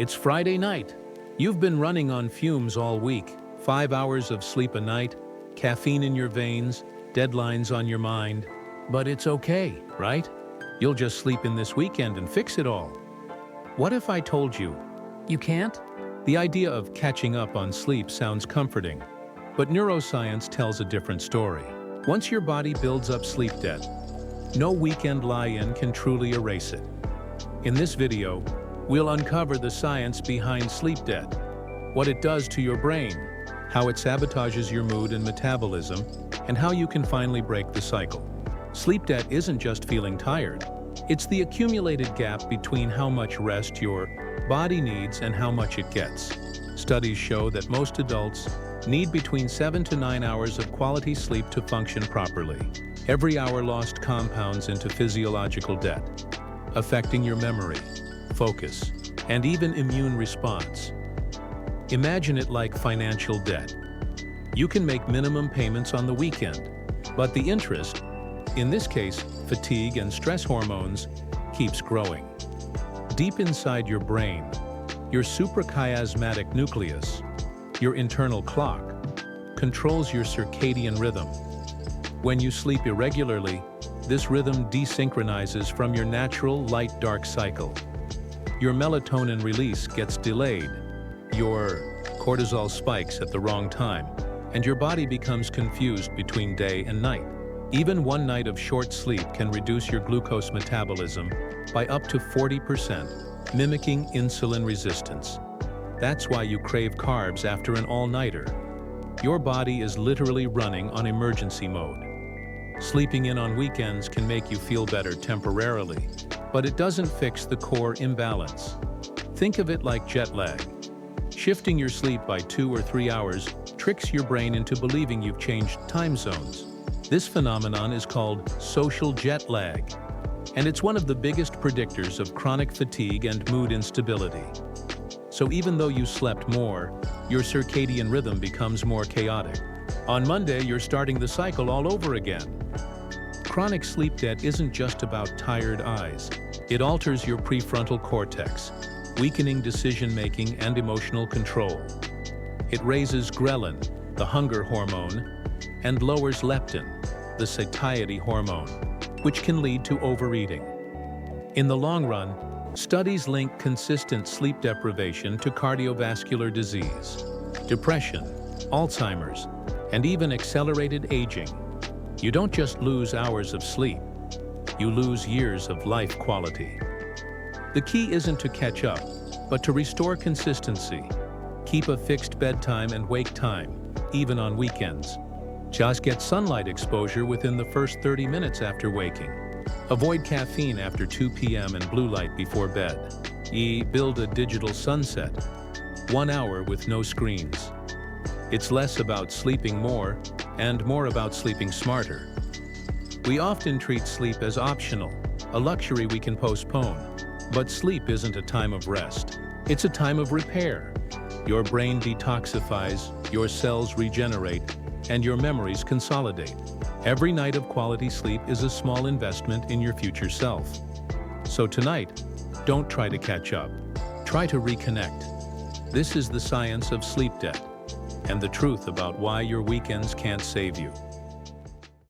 It's Friday night. You've been running on fumes all week. 5 hours of sleep a night, caffeine in your veins, deadlines on your mind. But it's okay, right? You'll just sleep in this weekend and fix it all. What if I told you, you can't? The idea of catching up on sleep sounds comforting, but neuroscience tells a different story. Once your body builds up sleep debt, no weekend lie-in can truly erase it. In this video, we'll uncover the science behind sleep debt, what it does to your brain, how it sabotages your mood and metabolism, and how you can finally break the cycle. Sleep debt isn't just feeling tired. It's the accumulated gap between how much rest your body needs and how much it gets. Studies show that most adults need between 7 to 9 hours of quality sleep to function properly. Every hour lost compounds into physiological debt, affecting your memory, focus, and even immune response. Imagine it like financial debt. You can make minimum payments on the weekend, but the interest, in this case, fatigue and stress hormones, keeps growing. Deep inside your brain, your suprachiasmatic nucleus, your internal clock, controls your circadian rhythm. When you sleep irregularly, this rhythm desynchronizes from your natural light-dark cycle. Your melatonin release gets delayed, your cortisol spikes at the wrong time, and your body becomes confused between day and night. Even one night of short sleep can reduce your glucose metabolism by up to 40%, mimicking insulin resistance. That's why you crave carbs after an all-nighter. Your body is literally running on emergency mode. Sleeping in on weekends can make you feel better temporarily, but it doesn't fix the core imbalance. Think of it like jet lag. Shifting your sleep by 2 or 3 hours tricks your brain into believing you've changed time zones. This phenomenon is called social jet lag, and it's one of the biggest predictors of chronic fatigue and mood instability. So even though you slept more, your circadian rhythm becomes more chaotic. On Monday, you're starting the cycle all over again. Chronic sleep debt isn't just about tired eyes. It alters your prefrontal cortex, weakening decision-making and emotional control. It raises ghrelin, the hunger hormone, and lowers leptin, the satiety hormone, which can lead to overeating. In the long run, studies link consistent sleep deprivation to cardiovascular disease, depression, Alzheimer's, and even accelerated aging. You don't just lose hours of sleep, you lose years of life quality. The key isn't to catch up, but to restore consistency. Keep a fixed bedtime and wake time, even on weekends. Just get sunlight exposure within the first 30 minutes after waking. Avoid caffeine after 2 p.m. and blue light before bed. Build a digital sunset, 1 hour with no screens. It's less about sleeping more and more about sleeping smarter. We often treat sleep as optional, a luxury we can postpone. But sleep isn't a time of rest. It's a time of repair. Your brain detoxifies, your cells regenerate, and your memories consolidate. Every night of quality sleep is a small investment in your future self. So tonight, don't try to catch up. Try to reconnect. This is the science of sleep debt, and the truth about why your weekends can't save you.